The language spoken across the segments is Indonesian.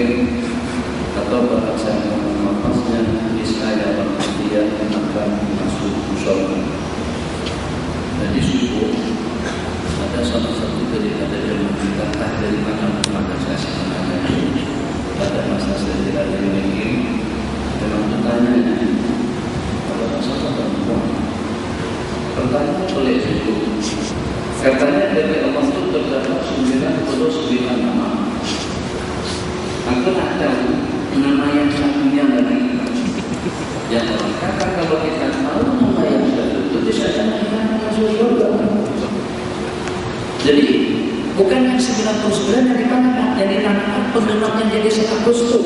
mungkin atau bahasa mempasnya niscaya dia akan masuk surga. Jadi subuh ada salah satu daripada jemaah kita dari mana maka saya sebenarnya pada masa saya tidak ini memang bertanya kalau masalah perempuan pertanyaan oleh itu katanya dari Allah itu terdapat 99 nama. Aku tak tahu nama yang satunya lagi. Yang orang kata kalau kita tahu nama yang satu itu bisa kita masuk surga. Jadi bukan yang 99 yang ditangkap, yang ditangkap pengenapnya jadi 100 itu.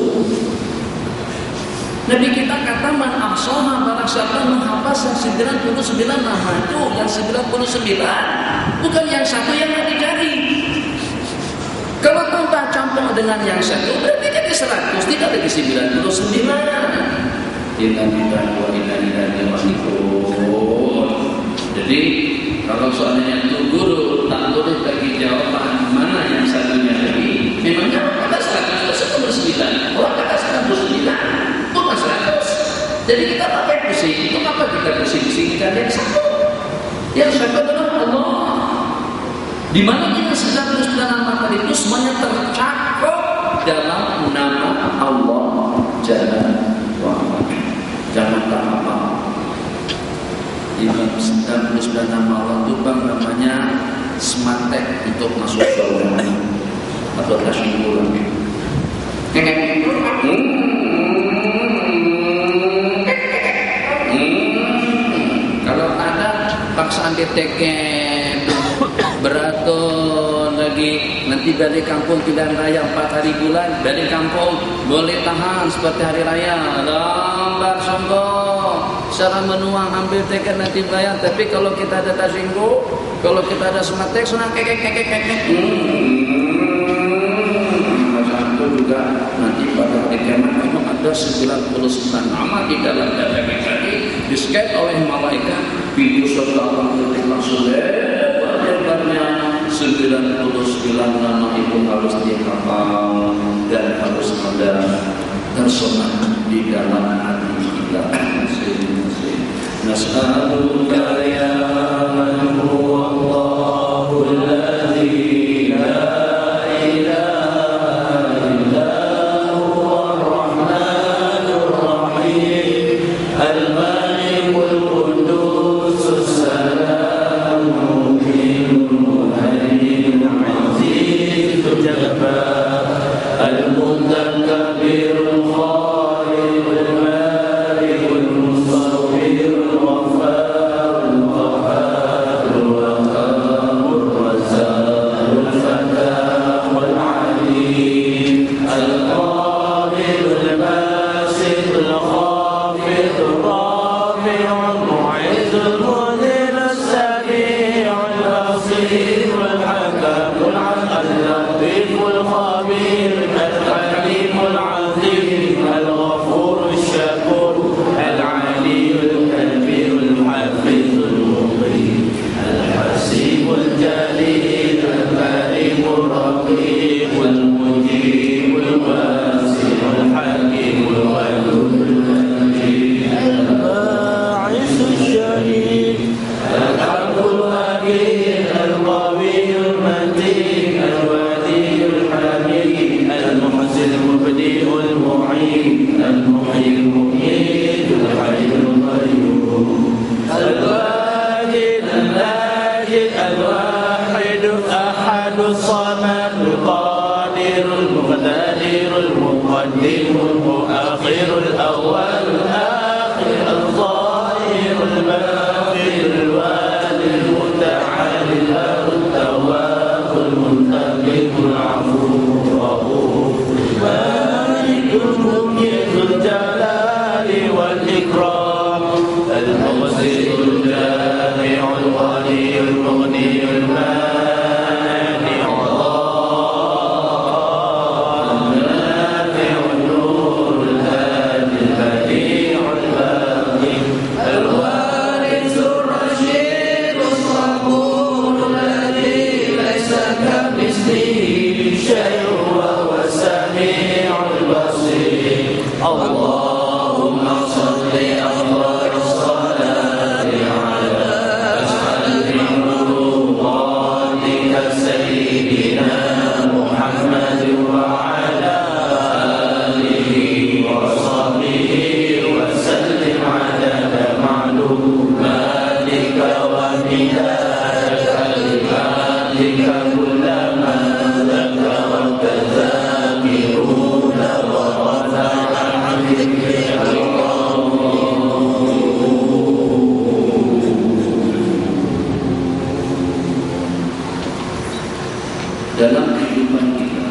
Nabi kita kata man ahsaha barang siapa menghafal 99 nama itu yang 99 bukan yang satu yang dicari. Kalau tambah campur dengan yang satu berarti jadi 100 tidak ada 99. Jadi kalau soalnya itu guru tak boleh bagi jawaban mana yang satunya lagi. Memangnya kata 100 orang kata 99 bukan 100. Jadi kita pakai pusing. Itu apa kita pusing-pusingkan yang satu? Yang satu adalah Allah. Di mana kita 99 nama tadi itu semuanya tercakup dalam nama Allah Jalla wa'ala. Jangan tak apa. 99 nama Allah itu bang namanya sematek untuk masuk surga atau tasyukur. Kalau ada paksaan diteken beraton lagi nanti dari kampung pilihan raya 4 hari bulan dari kampung boleh tahan seperti hari raya lambat sombong secara menuang ambil teken nanti bayar. Tapi kalau kita ada tasinggo, kalau kita ada sematek senang kekek itu juga nanti pada hari kiamat memang ada 99 nama di dalam data tadi di-scan oleh malaikat video saudara langsung lebarnya 99 nama itu harus dihafal dan harus ada tersenat di dalam hati kita masing-masing. Nas'aluka ya man huwa Allahul ladzi la القوي المتين الودي الحميد المحسن كلما ذكرك الذاكرون ورفع ذكرك dalam kehidupan kita.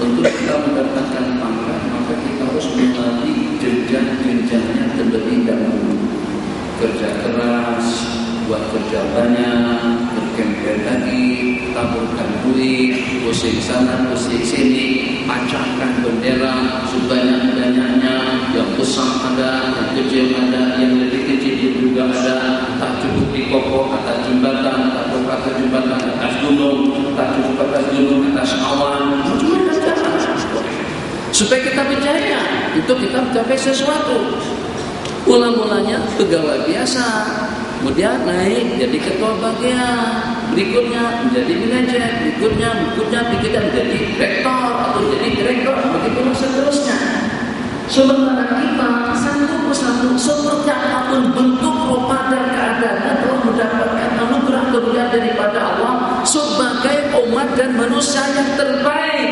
Untuk kita mendapatkan pangkat, maka kita harus melalui jenjang-jenjangnya terlebih dahulu. Kerja keras, buat kerja banyak, berkempen lagi, taburkan duit, pusing sana, pusing sini, pacahkan bendera sebanyak-banyaknya, yang besar ada, yang kecil ada, yang lebih kecil juga ada, tak cukup di pokok atas jembatan, tak cukup atas jembatan atas gunung, tak cukup atas gunung atas awan, supaya kita percaya itu kita mencapai sesuatu. Mula-mulanya pegawai biasa, kemudian naik jadi ketua bagian, berikutnya menjadi manajer, berikutnya menjadi rektor atau jadi direktur, begitu seterusnya. Sementara kita satu persatu seperti apapun bentuk rupa dan keadaannya telah mendapatkan anugerah kemuliaan daripada Allah sebagai umat dan manusia yang terbaik.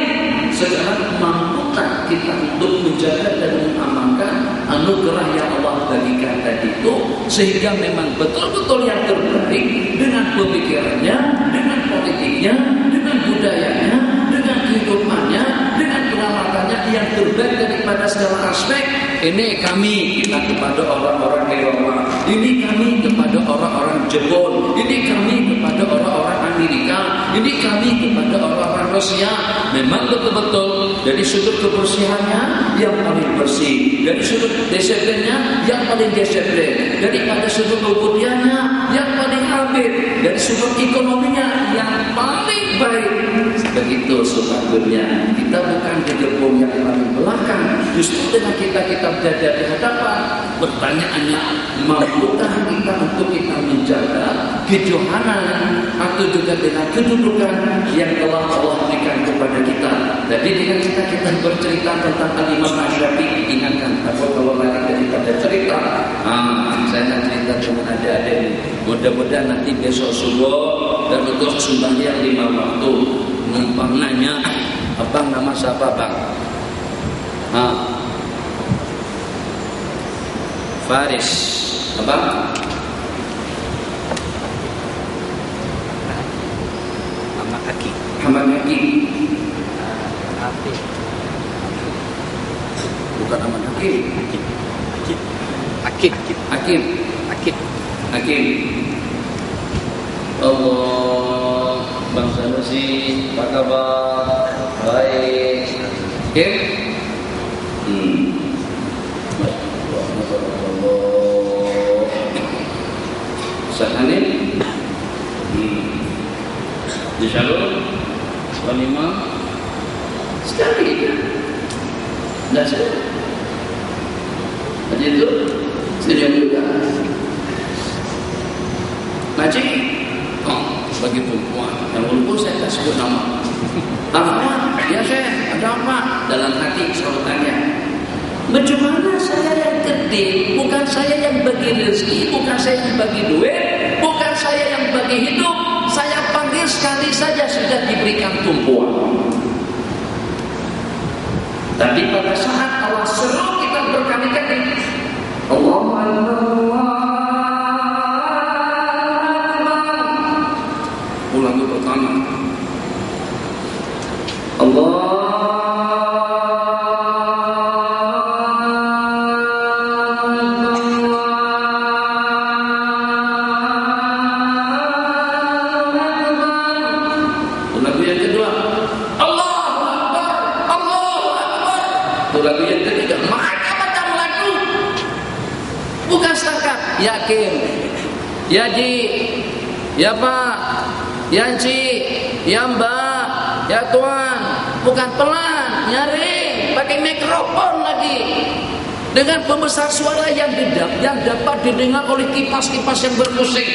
Sekarang mampukah kita untuk menjaga dan mengamankan anugerah yang Allah bagikan tadi itu, sehingga memang betul-betul yang terbaik dengan pemikirannya, dengan politiknya, dengan budayanya, dengan kehidupannya, dengan pengamatannya yang terbaik daripada segala aspek. Ini kami kita kepada orang-orang Eropa, ini kami kepada orang-orang Jepun, ini kami kepada orang-orang Amerika, ini kami kepada orang-orang Rusia. Memang betul-betul dari sudut kebersihannya yang paling bersih, dari sudut disiplinnya yang paling disiplin, daripada sudut kebudiannya yang paling habis, dari sudut ekonominya yang paling baik. Begitu sepatutnya. Kita bukan di gerbong yang paling belakang. Justru dengan kita berada di hadapan. Pertanyaannya, mampukah kita untuk kita menjaga kejohanan atau juga dengan kedudukan yang telah Allah berikan kepada kita. Jadi dengan kita bercerita tentang Al-Imam Asy-Syafi'i, ingatkan aku kalau lagi daripada cerita. Saya nak cerita dengan adik-adik. Mudah-mudahan nanti besok subuh dan untuk sembahyang 5 waktu. Numpang nanya, abang nama siapa bang? Faris, abang? Ahmad Hakim. Ahmad Hakim. Hafiz. Bukan Ahmad Hakim. Hakim. Allah, Bang Sanusi, apa kabar? Baik. Hakim? Ustaz Hanif? Disyalur? Wanimah? Sekali ya? Tidak sih? Haji itu? Senyum juga. Haji? Bagi perempuan yang walaupun saya tak sebut nama. Apa? Ya saya, ada apa? Dalam hati selalu tanya. Bagaimana saya yang gede? Bukan saya yang bagi rezeki, bukan saya yang bagi duit, bukan saya yang bagi hidup. Saya panggil sekali saja sudah diberikan tumpuan. Tapi pada saat Allah seru kita berkali-kali, Allah. Ulangi pertama. Allah. Lagu yang kedua, Allahu Akbar, Allahu Akbar. Lagu yang ketiga, macam-macam lagu. Bukan setakat yakin, ya Ji, ya Pak, ya Ci, ya Mbak, ya Tuan. Bukan pelan, nyaring, pakai mikrofon lagi. Dengan pembesar suara yang dapat didengar oleh kipas-kipas yang bermusik.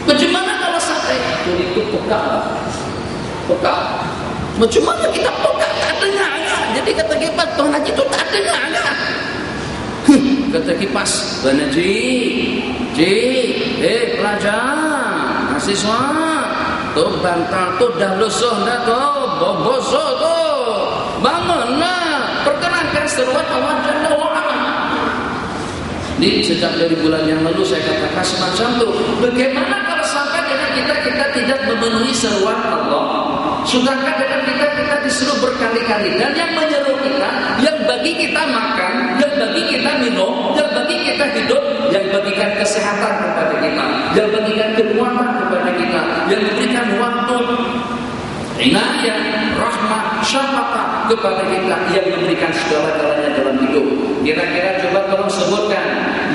Bagaimana kalau sampai itu peka? Bagaimana kita peka? Tak dengar kan? Jadi kata kipas, Tuan Haji itu tak dengar kan? Kata kipas, Tuan Haji, pelajar, mahasiswa tuh bantal tuh dah lusuh dah tuh bosok tuh bangun nah perkenankan seruan Allah Jalla wa'ala. Sejak dari bulan yang lalu saya katakan semacam itu. Bagaimana kalau sampai dengan kita tidak memenuhi seruan Allah? Sudahkah dengan kita disuruh berkali-kali dan yang menyeru kita, yang bagi kita makan, yang bagi kita minum, yang bagi kita hidup, yang bagikan kesehatan kepada kita, yang bagikan kekuatan kepada kita, yang memberikan waktu, inayah, rahmat, syafaqah kepada kita, yang memberikan segala-galanya dalam hidup. Kira-kira coba tolong sebutkan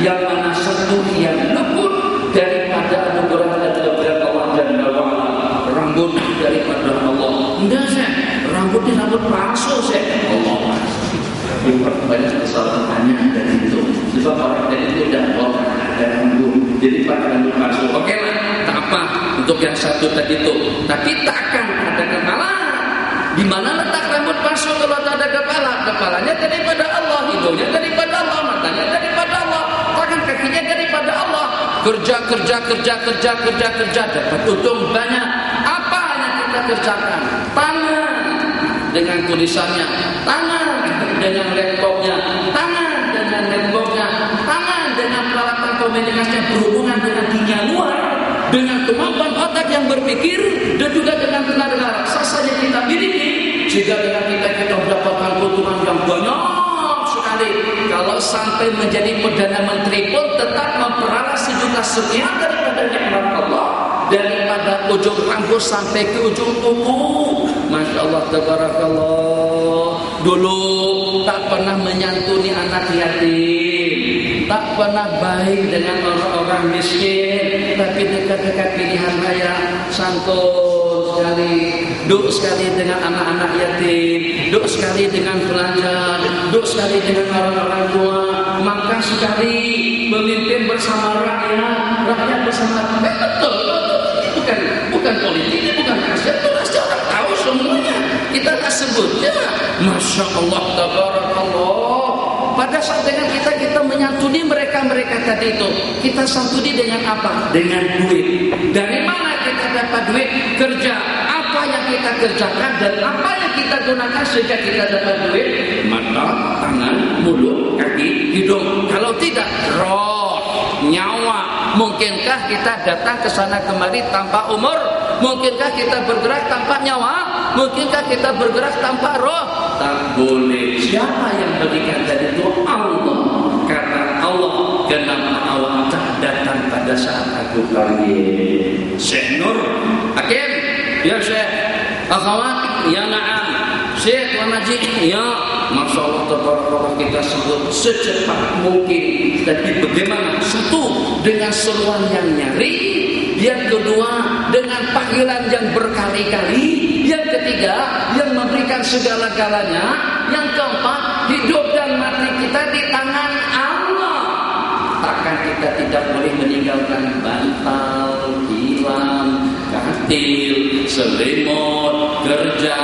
yang mana satu yang luput daripada anugerah dan pemberian Allah Jalla wa'ala. Rambut daripada Allah. Enggak saya, rambutnya rambut palsu saya. Allah. Banyak kesalahannya dari itu. Sebab orang dari itu udah ada rambut. Jadi pakai rambut palsu. Oke lah, tak apa untuk yang satu tadi itu. Tapi takkan ada kepala. Di mana letak rambut palsu kalau tak ada kepala? Kepalanya daripada Allah, hidungnya daripada Allah, matanya daripada Allah, tangan kakinya daripada Allah. Kerja dapat untung banyak. Apa yang kita kerjakan? Tangan dengan tulisannya, tangan dengan laptopnya, tangan dengan netbooknya, tangan dengan peralatan komunikasinya berhubungan dengan dunia luar, dengan kemampuan otak yang berpikir dan juga dengan tenaga raksasa yang kita miliki. Jika dengan kita mendapatkan keuntungan yang banyak sekali, kalau sampai menjadi Perdana Menteri pun tetap memperalah sejuta sekian daripada nikmat Allah, daripada ujung rambut sampai ke ujung kuku. Masya Allah, tabarakallah. Dulu tak pernah menyantuni anak yatim, tak pernah baik dengan orang-orang miskin, tapi dekat-dekat pilihan raya santun sekali, duk sekali dengan anak-anak yatim, duk sekali dengan pelajar, duk sekali dengan orang-orang tua. Maka sekali memimpin bersama rakyat bersama betul. Bukan politik, bukan rahasia, itu rahasia orang tahu semuanya. Kita tak sebutnya. Masya Allah, tabarakallah. Pada saat dengan kita menyantuni mereka tadi itu, kita santuni dengan apa? Dengan duit. Dari mana kita dapat duit? Kerja. Apa yang kita kerjakan dan apa yang kita gunakan sehingga kita dapat duit? Mata, tangan, mulut, kaki, hidung. Kalau tidak, roh, nyawa. Mungkinkah kita datang ke sana kemari tanpa umur? Mungkinkah kita bergerak tanpa nyawa? Mungkinkah kita bergerak tanpa roh? Tak boleh. Siapa yang berikan tadi itu? Allah. Karena Allah, kenapa awak tak datang pada saat aku panggil? Syekh Nur Hakim, ya Syekh. Akhawat, ya na'am. Syekh wa Najib, ya. Masya Allah, tabarakallah, kita sebut secepat mungkin. Tapi bagaimana? Satu, dengan seruan yang nyari. Yang kedua, dengan panggilan yang berkali-kali. Yang ketiga, yang memberikan segala-galanya. Yang keempat, hidup dan mati kita di tangan Allah. Takkan kita tidak boleh meninggalkan bantal, tilam, katil, selimut, kerja,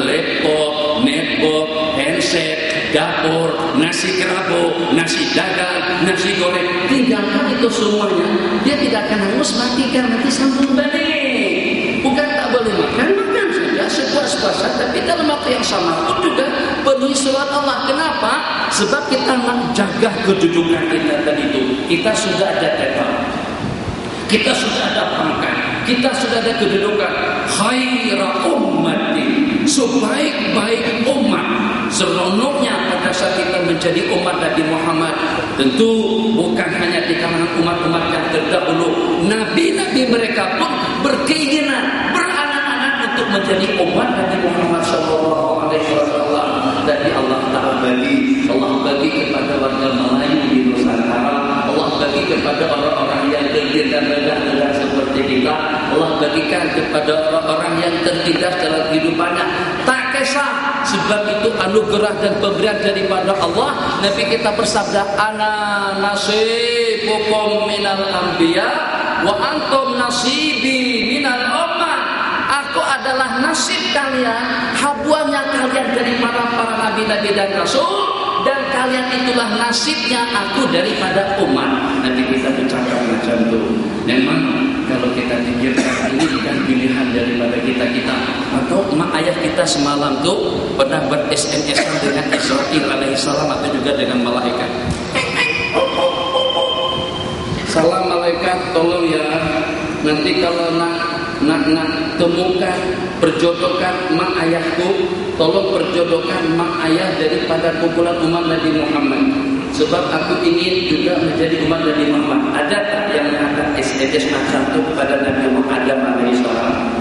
laptop, netbook, handset, dapur, nasi kerabu, nasi dagang, nasi goreng. Tinggalkan itu semuanya. Dia tidak akan hangus, matikan, nanti sambung balik. Bukan tak boleh makan saja sepuas-puasan, tapi dalam waktu yang sama pun juga penuhi surat Allah. Kenapa? Sebab kita nak jaga kedudukan kita tadi itu. Kita sudah ada title, kita sudah ada pangkat, kita sudah ada kedudukan. Khaira ummati, sebaik-baik umat. Seronoknya pada saat kita menjadi umat Nabi Muhammad, tentu bukan hanya di kalangan umat-umat yang terdahulu. Nabi-nabi mereka pun berkeinginan, beranak-anak untuk menjadi umat Nabi Muhammad SAW. Dari Allah Ta'ala bagi kepada warga Melayu di Nusantara, Allah bagi kepada orang-orang yang tertindas rendah seperti kita, Allah bagikan kepada orang-orang yang tertindas dalam kehidupannya. Tak kisah, sebab itu anugerah dan pemberian daripada Allah. Nabi kita bersabda, ana nasibukum minal anbiya wa antum nasibi minal ummah. Aku adalah nasib kalian, habuannya kalian dari para nabi-nabi dan rasul, dan kalian itulah nasibnya aku daripada umat. Nabi kita bercakap macam itu. Memang kalau kita pikirkan ini bukan pilihan daripada kita atau mak ayah kita semalam tuh pernah ber-SMS dengan Israil alaihissalam atau juga dengan malaikat. Salam malaikat, tolong ya, nanti kalau nak temukan perjodohkan mak ayahku, tolong perjodohkan mak ayah daripada kumpulan umat Nabi Muhammad. Sebab aku ingin juga menjadi umat Nabi Muhammad. Ada tak yang mengatakan SMS macam itu kepada Nabi Muhammad Adam alaihissalam?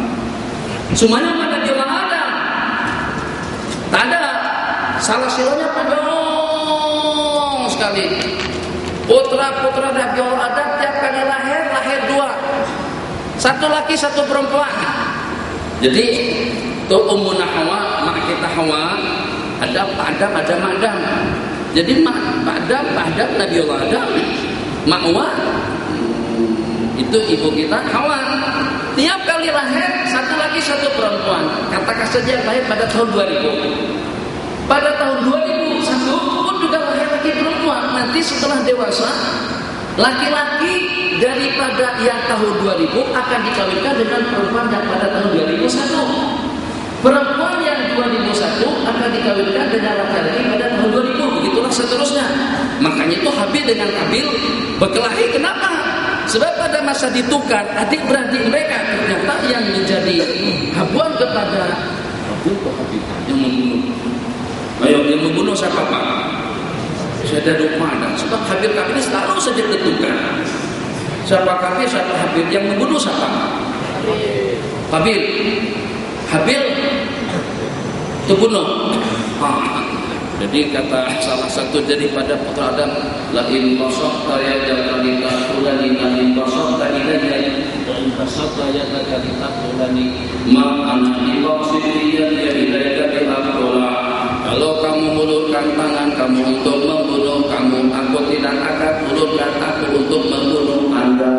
Semuanya pada Nabi Muhammad Adam. Tak ada. Salah silanya panjang sekali. Putra-putra Nabi Adam tiap kali lahir dua. Satu laki, satu perempuan. Jadi tuh Ummuna Hawa, mak kita Hawa, ada Pak Adam, ada Mak Adam. Jadi Pak Adam, Nabi Allah Adam, Mak Hawa, itu ibu kita Hawa. Tiap kali lahir satu laki, satu perempuan. Katakan saja lahir pada tahun 2000. Pada tahun 2001 pun juga lahir laki perempuan. Nanti setelah dewasa, laki-laki daripada yang tahun 2000 akan dikawinkan dengan perempuan yang pada tahun 2001. Perempuan yang 2001 akan dikawinkan dengan laki-laki pada tahun 2000. Begitulah seterusnya. Makanya itu Habil dengan Qabil berkelahi. Kenapa? Sebab pada masa ditukar adik-beradik mereka ternyata yang menjadi habuan kepada Habil atau Habil yang membunuh. Ayo, yang membunuh siapa Pak? Saya lupa ada. Sebab Habil Qabil ini selalu saja bertukar. Siapa Qabil, siapa Habil? Yang membunuh siapa? Qabil. Habil terbunuh. Jadi kata salah satu daripada putra Adam, la in basata yadaka litaqulani la in basata ilayya wa in basata yadaka litaqulani ma ana biqasidi ya ilayka biaqula. Kalau kamu mengulurkan tangan kamu untuk membunuh kamu, aku tidak akan mengulurkan aku untuk membunuh Anda.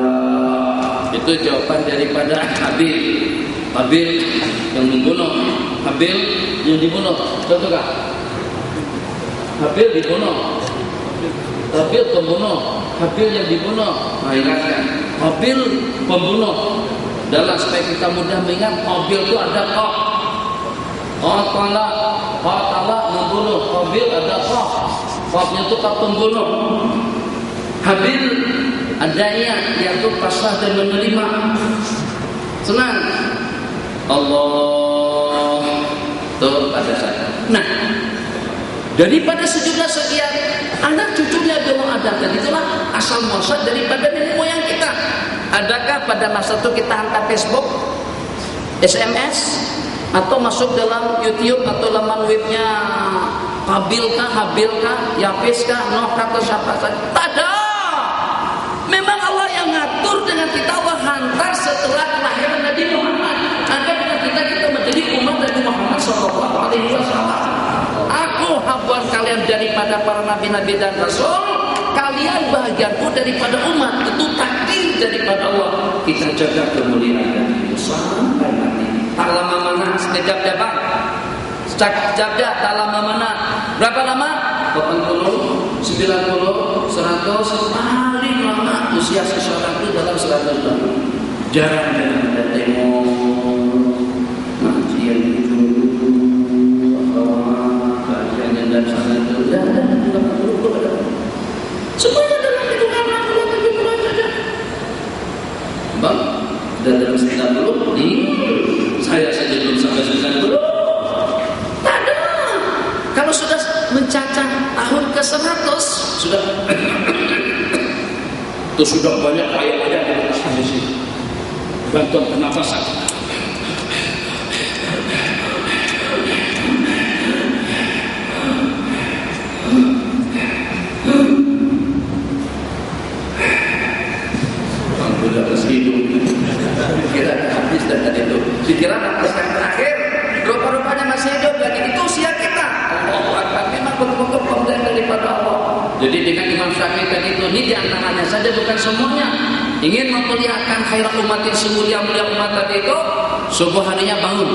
Itu jawaban daripada Habil. Habil yang membunuh, Habil yang dibunuh. Contoh kah? Habil dibunuh, Habil pembunuh, Habil yang dibunuh. Nah, ingatkan, Habil pembunuh. Dalam supaya kita mudah mengingat, Habil itu ada qaf. Qatala membunuh. Habil ada qaf. Qafnya itu qaf pembunuh. Habil adanya yaitu pasrah dan menerima. Senang. Allah tuh pada saya. Nah, daripada sejumlah sekian anak cucunya Allah Adam, dan itulah asal muasal daripada nenek moyang kita. Adakah pada masa itu kita angkat Facebook, SMS, atau masuk dalam YouTube atau laman webnya Qabil kah, Habil kah, Yafis kah, Noh kah, atau siapa saja? Tak ada. Memang Allah yang ngatur dengan kita. Allah hantar setelah kelahiran Nabi Muhammad agar dengan kita menjadi umat Nabi Muhammad SAW. Aku habuan kalian daripada para nabi-nabi dan rasul, kalian bahagianku daripada umat. Itu takdir daripada Allah. Kita jaga kemuliaan itu sampai mati. Tak lama mana sekejap jabat. Sekejap tak lama mana. Berapa lama? 80, 90, 100. Paling lama usia seseorang itu dalam 100 tahun. Jarang ada tengok ngajian itu. Dan sana itu semuanya dalam hitungan 60 saja. Bang, dan dalam 90 saya saja belum sampai 90. Tak ada. Kalau sudah mencacah tahun ke 100 sudah itu sudah banyak ayat-ayat yang dikasih di sini. Bantuan pernafasan. Sudah tersedung. Kira habis dan tadi itu. Pikiran nafas yang terakhir. Rupa-rupanya masih hidup lagi. Itu usia kita. Allahu Akbar. Memang betul-betul pemberian daripada Allah. Jadi dengan Imam Syafi'i tadi itu, ini diantaranya saja, bukan semuanya. Ingin memperlihatkan khairat umat yang semulia-mulia umat tadi itu, subuh harinya bangun.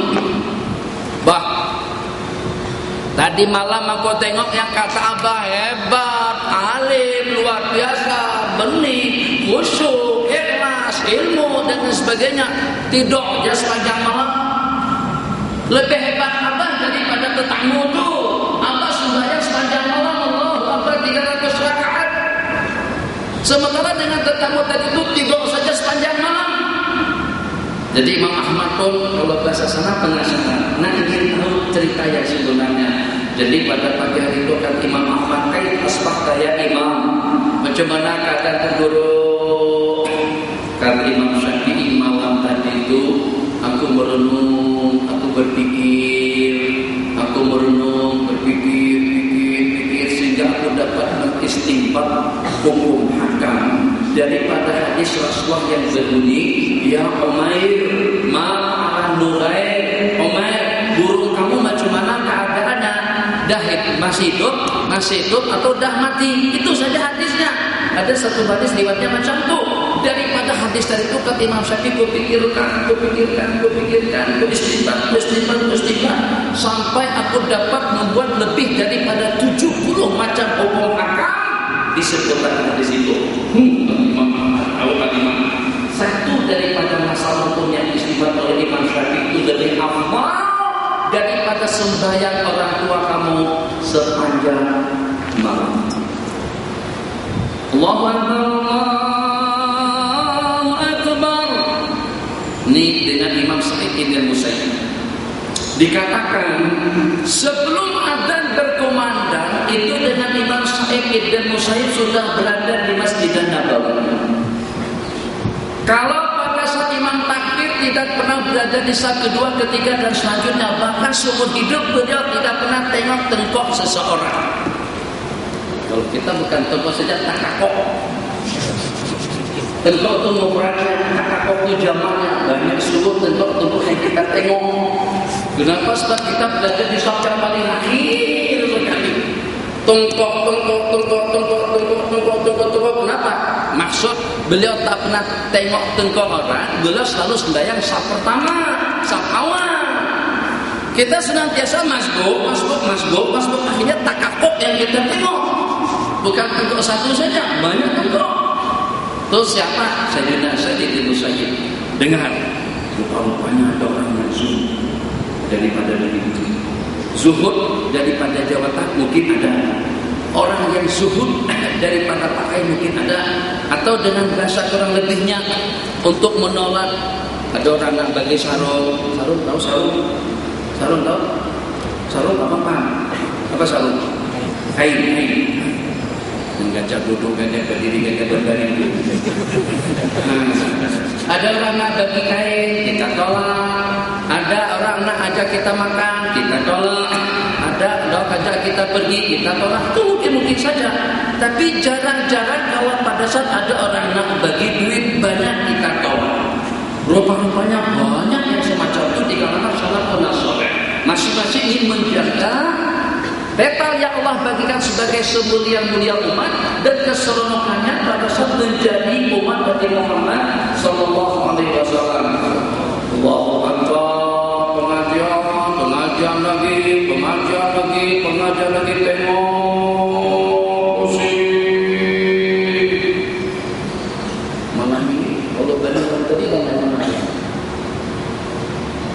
Tadi malam aku tengok yang kata Abah hebat, alim, luar biasa, benih, khusyuk, ikhlas, ilmu dan sebagainya, tidur aja sepanjang malam. Lebih hebat abah daripada tetamu tu. Abah sembahyang sepanjang malam, Allahu Akbar 300 rakaat. Sementara dengan tetamu tadi itu tidur saja sepanjang malam. Jadi Imam Ahmad pun kalau bahasa sana penasaran, nah ingin tahu cerita yang sebenarnya. Jadi pada pagi hari itu kan Imam Ahmad asbah daya imam, macam mana keadaan tu guru? Kata Imam Syafi'i, malam tadi itu aku merenung, aku berpikir sehingga aku dapat mengistinbat hukum hakam daripada hadis Rasulullah yang berbunyi, ya Umair, ma'ala Nurain, Umair, burung kamu macam mana keadaannya? Dah masih hidup atau dah mati? Itu saja hadisnya. Ada satu hadis riwayatnya macam tu. Daripada hadis tadi itu kata Imam Syafi'i, kupikirkan, istinbat sampai aku dapat membuat lebih daripada 70 macam hukum hakam disebutkan hadis itu. Imam satu daripada masalah hukum yang disebut oleh Imam Syafi'i itu lebih afdal daripada sembahyang orang tua kamu sepanjang malam. Allahu Akbar. Ini dengan Imam Sa'id bin Musayyib. Dikatakan sebelum adzan berkumandang itu dengan Imam Sa'id bin Musayyib sudah berada di Masjid Nabawi. Kalau pada saat imam takbir tidak pernah berada di saat kedua, ketiga dan selanjutnya, bahkan seumur hidup beliau tidak pernah tengok tengkok seseorang. Kalau kita bukan tengkok saja, takakok. Tengkok itu ukurannya, takakok itu jamaknya banyak seluruh tengkok yang kita tengok. Kenapa? Sebab kita berada di saat yang paling akhir sekali. Tengkok. Kenapa? Maksud beliau tak pernah tengok tengkok orang. Beliau selalu sembahyang saf pertama, saf awal. Kita senantiasa masbuk. Akhirnya takakok yang kita tengok. Bukan tengkok satu saja, banyak tengkok. Terus siapa? Sayyidina Sa'id bin Musayyib. Dengar, rupanya ada orang yang zuhud daripada negeri. Zuhud daripada jawatan mungkin ada. Orang yang zuhud daripada pakai mungkin ada. Atau dengan bahasa kurang lebihnya untuk menolak. Ada orang nak bagi sarung. Sarung tahu? Sarung tahu? Sarung apa sarung? Kain. Gajah duduk, gajah berdiri, gajah berbaring. Ada orang nak bagi kain, kita tolak. Ada orang nak ajak kita makan, kita tolak. Ada orang ajak kita pergi, kita tolak. Itu mungkin saja. Tapi jarang-jarang kalau pada saat ada orang nak bagi duit banyak, kita tolak. Rupa-rupanya banyak yang semacam itu di kalangan salafun saleh. Masing-masing ingin menjaga betal yang Allah bagikan sebagai semulia-mulia umat dan keseronokannya pada saat menjadi umat Nabi Muhammad sallallahu alaihi wasallam. Allahu Akbar. Pengajian lagi tengok malam ini kalau benar tadi mana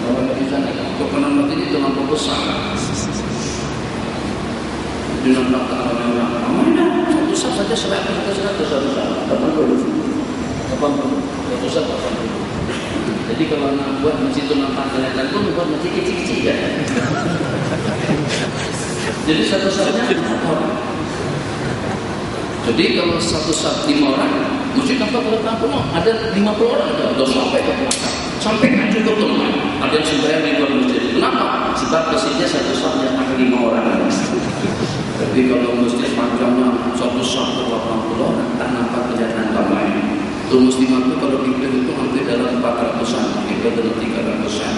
kalau di sana kepenan tadi itu nampak besar. Dengan orang satu sah saja 100 Jadi kalau nak buat masjid itu nampak kelihatan pun buat masjid kecil-kecil ya. Jadi satu sahnya 4 orang. Jadi kalau satu sah 5 orang, masjid nampak kelihatan pun ada 50 orang ada sampai ke belakang, sampai maju ke tempat. Ada yang sembahyang di luar masjid. Kenapa? Sebab masjidnya satu sah yang ada 5 orang. Jadi kalau masjid panjangnya satu satu 80 orang, tak nampak kelihatan ramai. Itu muslimat itu kalau dipilih itu hampir dalam 400-an, kita dalam 300-an.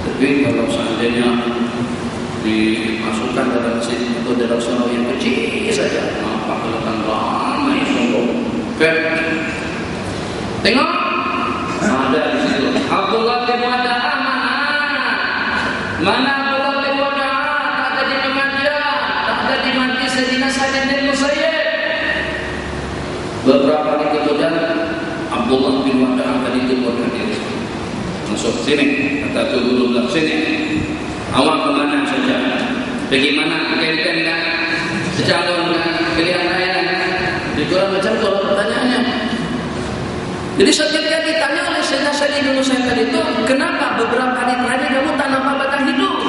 Tapi kalau seandainya dimasukkan dalam masjid atau dalam surau yang kecil saja, nampak kelihatan ramai sungguh. Tengok, ada di situ. Abdullah bin Wada'ah mana? Sayyidina Sa'id bin Musayyib. Beberapa hari kemudian Abdullah bin Wadah tadi itu berhadir. Masuk sini, kata dulu belah sini. Awak kemana saja? Bagaimana kaitan kan? Secalon kan? Pilihan raya kan? Dikurang macam tu pertanyaannya. Jadi ketika ditanya oleh Sayyidina Sa'id bin Musayyib tadi itu, kenapa beberapa hari terakhir kamu tak nampak batang hidung?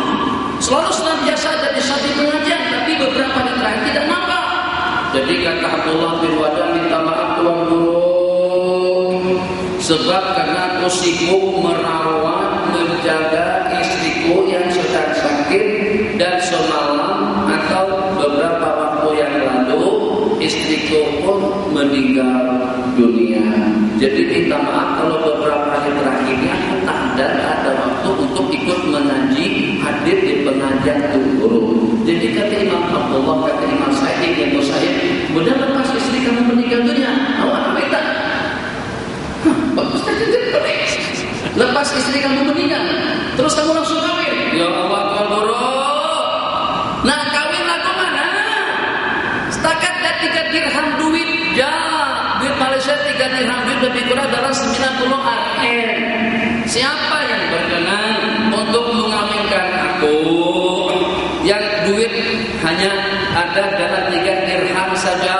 Selalu senantiasa ada di samping pengajian, tapi beberapa hari terakhir tidak nampak. Jadi kata Abdullah bin Wadah, minta maaf Tuan Guru, sebab karena aku sibuk merawat, menjaga istriku yang sedang sakit, dan semalam atau beberapa waktu yang lalu istriku pun meninggal dunia. Jadi minta maaf kalau beberapa hari terakhirnya aku tak ada waktu untuk ikut mengaji, hadir di pengajian Guru. Jadi kata Imam Abdullah, kata Imam Sa'id bin Musayyib, mudah lepas istri kamu meninggal dunia, awak apa tak? Bagus tak jadi boleh. Lepas istri kamu meninggal, terus kamu langsung kawin. Ya Allah, Tuan Guru. Nah, kawin aku mana? Setakat dah 3 dirham duit ya. Duit Malaysia 3 dirham duit lebih kurang dalam 90 RM. Siapa yang berkenan untuk mengawinkan aku? Yang duit hanya ada dalam 3 dirham saja.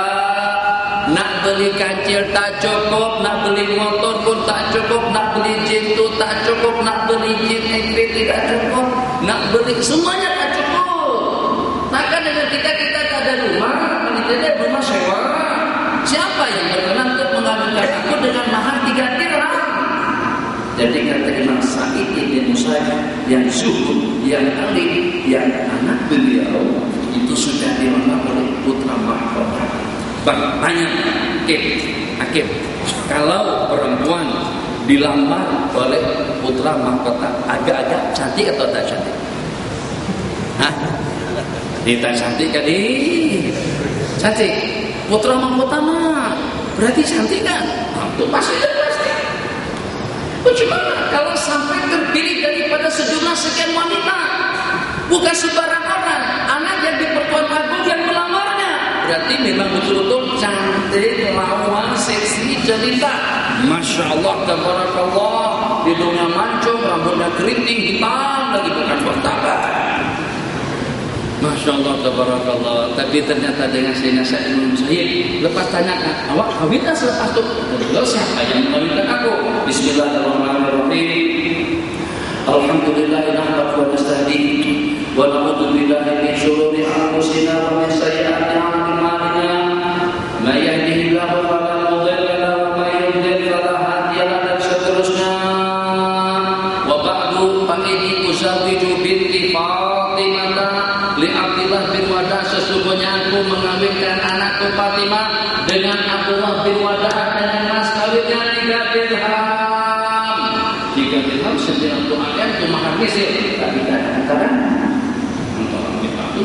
Nak beli kancil tak cukup, nak beli motor pun tak cukup, nak beli jeep tu tak cukup, nak beli jeep ekspres tidak cukup, nak beli semuanya tak cukup. Takkan dengan kita tak ada rumah, kita ada rumah sewa. Siapa yang berkenan untuk mengawinkan aku dengan mahar 3 dirham? Jadi kata Imam Sa'id bin Musayyib, yang zuhud, yang alim, yang anak beliau itu sudah dilamar oleh putra mahkota. Bang, tanya Hakim, kalau perempuan dilamar oleh putra mahkota agak-agak cantik atau tak cantik? Hah? Tidak cantik kali. Cantik. Putra mahkota mah berarti cantik kan? Itu pasti. Bagaimana kalau sampai terpilih daripada sejumlah sekian wanita, bukan sembarang orang, anak yang di Pertuan Agung yang melamarnya, berarti memang betul-betul cantik, lawan, seksi, jelita. Masya Allah, tabarakallah, hidungnya mancung, rambutnya keriting, hitam, lagi bukan martabak. Masya Allah, tabarakallah. Tapi ternyata dengan Sayyidina Sa'id bin Musayyib, lepas tanyakan, awak kawin tak selepas itu? Siapa yang mengawinkan aku? Bismillahirrahmanirrahim. Alhamdulillah nahmadu wa nasta'inu wa na'udzu billahi min syururi anfusina wa min sayyi'ati a'malina. May yahdihillahu fala mudilla lahu wa may yudlil fala hadiya lahu, dan seterusnya. Wa ba'du fa inni uzawwiju binti Fatimah li Abdullah bin Wadah, sesungguhnya aku mengawinkan anakku Fatimah dengan Abdullah bin Wadah dengan mas kawinnya 3 dirham. 3 dirham 90 RM itu mahar Mesir, tapi tidak ada antara kita itu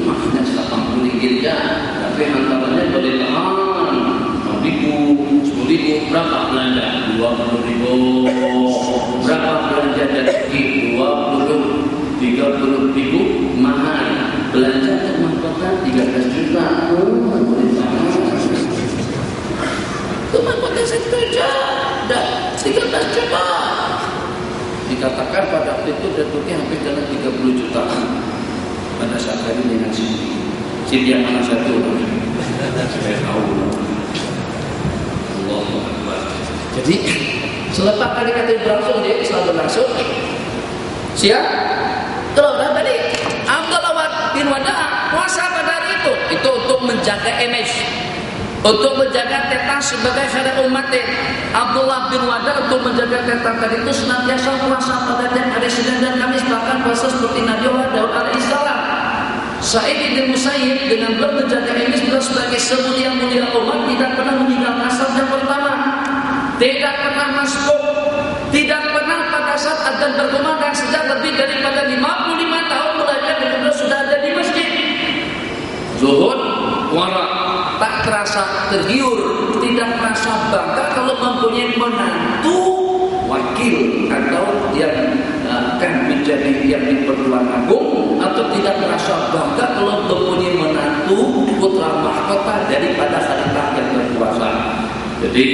maharnya 80 ringgit ya, tapi antaranya boleh tahan 5.000, 10.000, berapa belanja? 20.000. Berapa belanja dari 20, 30.000 mahal. Belanja untuk mahkota 13 juta. Itu mahkota saja dah 13 juta. Dikatakan pada waktu itu datuknya hampir dalam 30 juta. Pada saat hari dengan Siti yang mana satu saya tahu. Allahu Akbar. Jadi selepas kali kata berlangsung, dia selalu berlangsung. Siap? Kalau dah tadi Abdullah bin Wadah puasa pada hari itu untuk menjaga image, untuk menjaga tetang sebagai syariat umat. Abdullah bin Wadah untuk menjaga tetang tadi itu senantiasa puasa pada hari Senin dan Kamis, bahkan puasa seperti Nabi Daud alaihissalam. Sa'id bin Musayyib dengan beliau menjaga image beliau sebagai semulia-mulia umat, tidak pernah meninggalkan asal yang pertama, tidak pernah masuk, tidak pernah pada saat adzan berkumandang sejak lebih daripada 55 tahun belajar beliau sudah ada di masjid. Zuhud, wara, tak terasa tergiur, tidak merasa bangga kalau mempunyai menantu wakil atau yang akan menjadi yang di Pertuan Agung, atau tidak merasa bangga kalau mempunyai menantu putra mahkota daripada khalifah yang berkuasa. Jadi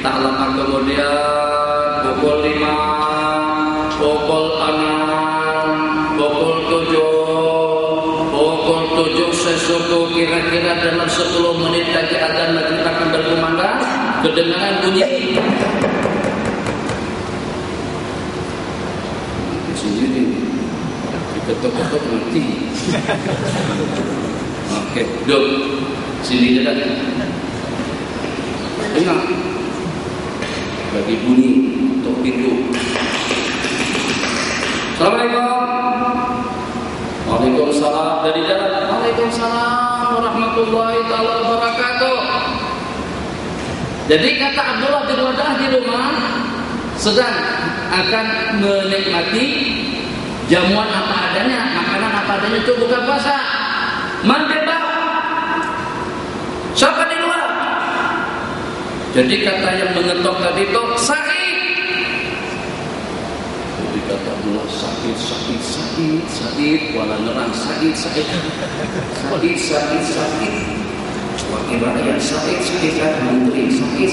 tak lama kemudian pukul 5, pukul 6, pukul 7 sesuatu kira-kira dalam 10 menit lagi adzan maghrib akan berkumandang, kedengaran bunyi sendiri diketok-ketok mati. Oke, duduk sini dekat. Dengar bagi bunyi untuk pintu. Assalamualaikum. Waalaikumsalam. Dari jalan. Waalaikumsalam warahmatullahi taala wabarakatuh. Jadi kata Abdullah bin Wadah di rumah sedang akan menikmati jamuan apa adanya, makanan apa adanya itu buka puasa. Mandeba. Siapa di luar? Jadi kata yang mengetok tadi itu Sa'id. Jadi kata Abdullah Sa'id wala nerang Sa'id. Wakil rakyat Sa'id menteri Sa'id.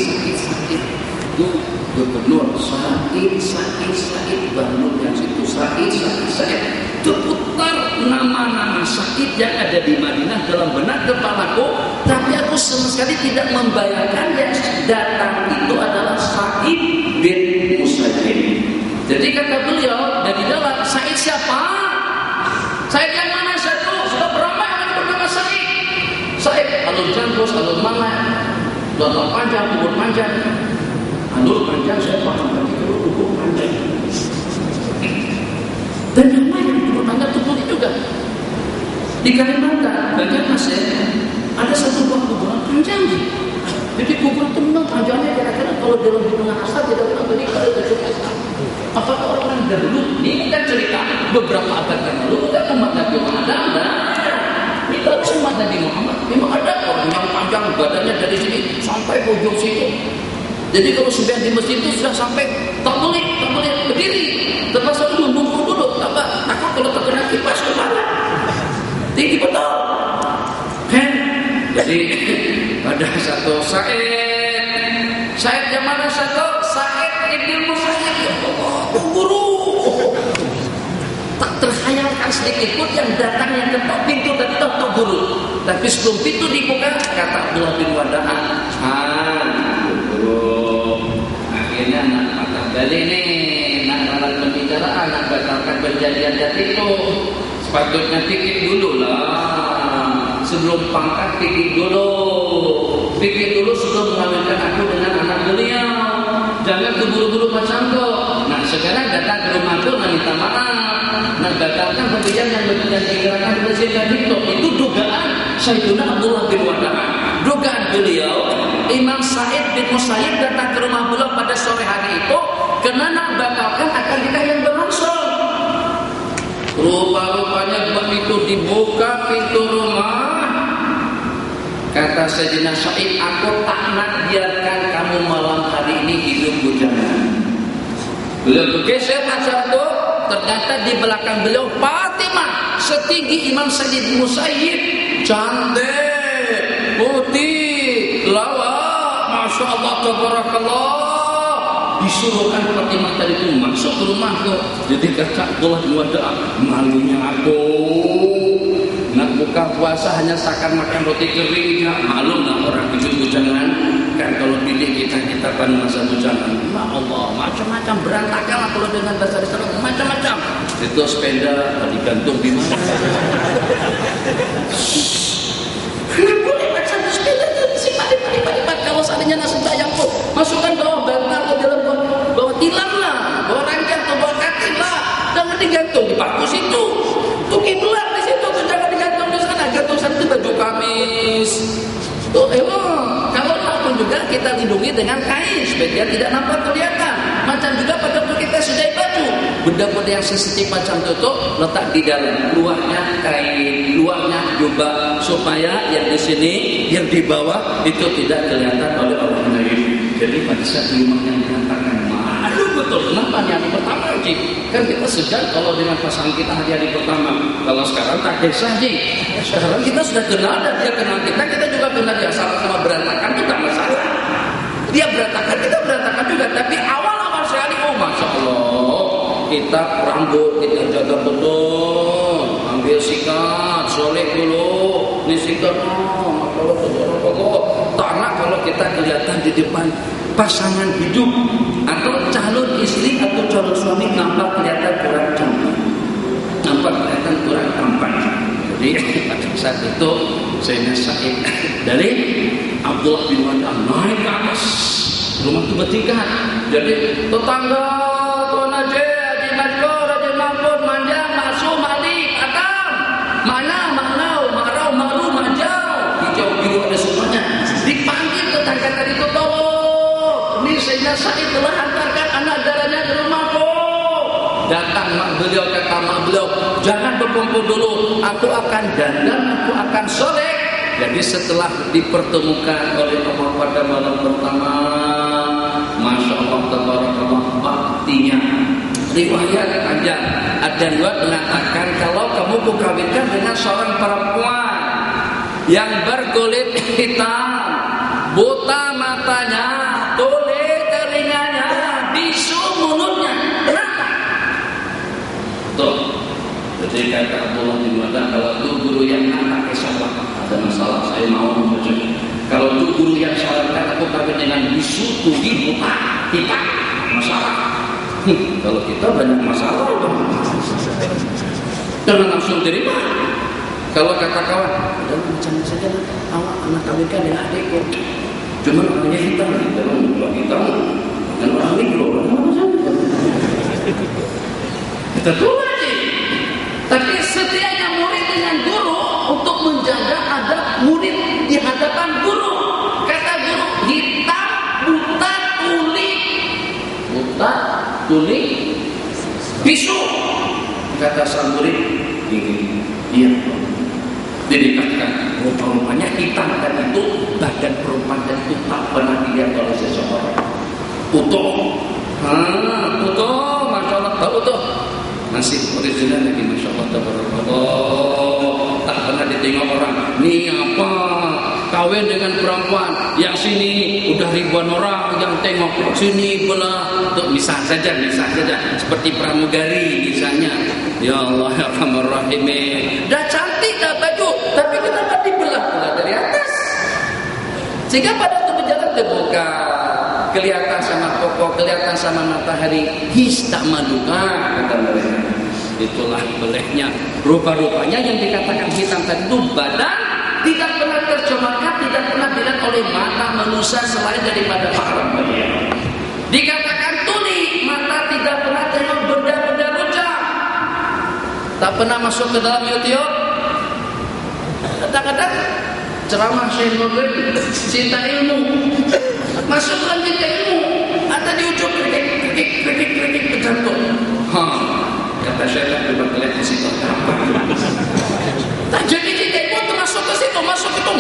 Itu gubernur Sa'id Bangun yang situ Sa'id. Terputar nama-nama Sa'id yang ada di Madinah dalam benak kepalaku, tapi aku sama sekali tidak membayangkan yang datang itu adalah Sa'id bin Musayyib. Jadi kata beliau dari dalam, Sa'id siapa? Sa'id yang mana satu? Sudah beramai orang bernama Sa'id. Sa'id alur jangkos, alur mana? Doa panjang, kubur panjang. Alur panjang saya paham, tapi kalau kubur panjang. Dan yang lain kubur panjang itu boleh juga. Di Kalimantan, bagian Aceh, ada satu buah kuburan panjang. Jadi kuburan itu memang panjangnya kira-kira kalau dalam hitungan asal kira-kira dari kalau asal. Apakah orang-orang dahulu ini kan cerita beberapa abad yang lalu ada umat Nabi Muhammad ini kalau umat Nabi Muhammad memang ada orang yang panjang badannya dari sini sampai pojok situ. Jadi kalau sudah di masjid itu sudah sampai tak boleh berdiri. Terpaksa dulu membungkuk dulu. Takut kalau terkena kipas kepala. Tinggi betul. Jadi ada satu Sa'id yang mana satu Sa'id ibn Musayyib. Guru tak terkhayalkan sedikit pun yang datang yang ketok pintu tadi itu guru. Tapi sebelum pintu dibuka kata Abdullah bin Wadah, akhirnya nak patah balik nih, nak ralat pembicaraan, nak batalkan perjanjian tadi itu. Sepatutnya pikir dulu lah, sebelum pangkat pikir dulu sebelum mengawinkan aku dengan anak beliau. Jangan terburu-buru macam tu. Nah sekarang datang ke rumahku nak minta maaf, nak batalkan pembicaraan yang berjalan dikirakan perjanjian itu dugaan Sayyidina Abdullah bin Wadah. Dugaan beliau, Imam Sa'id bin Musayyib datang ke rumah beliau pada sore hari itu karena nak batalkan akad nikah yang berlangsung. Rupa-rupanya begitu dibuka pintu rumah, kata Sayyidina Sa'id, aku tak nak biarkan kamu malam hari ini hidup bujangan. Beliau bergeser macam itu, ternyata di belakang beliau Fatimah setinggi Imam Sa'id bin Musayyib, cantik, putih, lawa, masya Allah, tabarakallah. Disuruhkan Fatimah tadi itu masuk ke rumahku. Jadi kata Abdullah bin Wadah, malunya aku nak buka puasa hanya seakan makan roti kering. Malu nak orang hidup bujangan. Kan kalau pilih kita pada masa bujangan, ya Allah, macam-macam berantakan lah kalau dengan bahasa Islam, macam-macam. Itu sepeda digantung di mana? Boleh macam sepeda simpan kalau seandainya nasi tayang pun masukkan bawah bantal ke dalam bawah tilam lah, bawah ranjang atau bawah katil lah, jangan digantung di paku situ. Tuh kiblat di situ, tuh jangan digantung di sana. Gantung sana itu baju kamis. Tuh kalau pun juga kita lindungi dengan kain supaya dia tidak nampak kelihatan. Macam juga pada waktu kita sejai baju, benda-benda yang sensitif macam itu letak di dalam, luarnya kain, luarnya jubah, supaya yang di sini, yang di bawah itu tidak kelihatan oleh orang lain. Jadi pada saat rumah yang berantakan, malu betul. Kenapa hari pertama Ji? Kan kita segan kalau dengan pasangan kita hari pertama. Kalau sekarang tak kisah Ji. Sekarang kita sudah kenal dan dia kenal kita juga kenal dia. Sama-sama berantakan itu tak masalah. Dia berantakan, kita berantakan juga. Tapi awal-awal sekali, oh masya Allah, kita rambut kita jaga betul, ambil sikat, soleh dulu, ini sikat, tanah kalau kita kelihatan di depan pasangan hidup atau calon istri atau calon suami nampak kelihatan kurang cantik, nampak kelihatan kurang tampan. Jadi pada saat itu Sayyidina Sa'id dari Abdullah bin Wadah naik ke atas rumah itu bertingkat. Jadi tetangga Tuan Haji, Haji Majkur, Haji Mahmud, Manjang, Masuk, Malik, Atam, mana, Manau, Marau, Maru, Manjau, hijau biru ada semuanya. Dipanggil tetangga tadi itu, tolong, ini Sayyidina Sa'id telah hantarkan anak darahnya ke rumahku. Datang mak beliau, kata mak beliau, jangan berkumpul dulu, aku akan dandan, aku akan soleh. Jadi setelah dipertemukan oleh Allah pada malam pertama, masya Allah, tabarakallah, baktinya. Riwayat panjang, ada riwayat mengatakan kalau kamu kukawinkan dengan seorang perempuan yang berkulit hitam, buta matanya, tuli telinganya, bisu mulutnya, kenapa? Tuh, jadi kata Abdullah bin Wadah, kalau itu guru yang pakai salah, ada masalah, saya mau saja. Kalau itu guru yang sarankan aku kawin dengan bisu, tuli, buta, hitam, masalah. Kalau kita banyak masalah, jangan langsung terima. Kalau kata kawan, udah macam saja, awak anak kawinkan dengan adikku. Cuma orangnya hitam, orang hitam, dan orang negro, orang saja. Kita tunggu aja. Tapi setianya murid dengan guru untuk menjaga adab murid di hadapan guru. Kata guru, hitam, buta, tuli, buta, tuli, bisu. Kata sang murid, ini, iya. Didekatkan, rupa-rupanya hitam dan itu badan perempuan dan itu tak pernah dilihat oleh seseorang. Utuh, utuh, masya Allah, utuh. Masih original lagi, masya Allah, tabarakallah. Tak pernah ditengok orang. Ini apa? Kawin dengan perempuan yang sini udah ribuan orang yang tengok, sini belah. Untuk misal saja, seperti pramugari misalnya. Ya Allah, ya Rahman Rahim. Dah cantik dah baju, tapi kenapa dibelah-belah dari atas? Sehingga pada waktu berjalan terbuka, kelihatan sama pokok, kelihatan sama matahari, his tak madukan, kata mereka. Itulah belehnya. Rupa-rupanya yang dikatakan hitam tadi itu badan tidak pernah terjemahkan, tidak pernah dilihat oleh mata manusia selain daripada mahram beliau. Dikatakan tuli, mata tidak pernah tengok benda-benda rujak, tak pernah masuk ke dalam YouTube. Kadang-kadang ceramah Syekh Nurdin, cinta ilmu, masuk dalam cinta ilmu, ada di ujung kritik berjantung. Kata Syekh Nurdin berkelihat di situ. Tak jadi cinta ilmu itu masuk ke situ,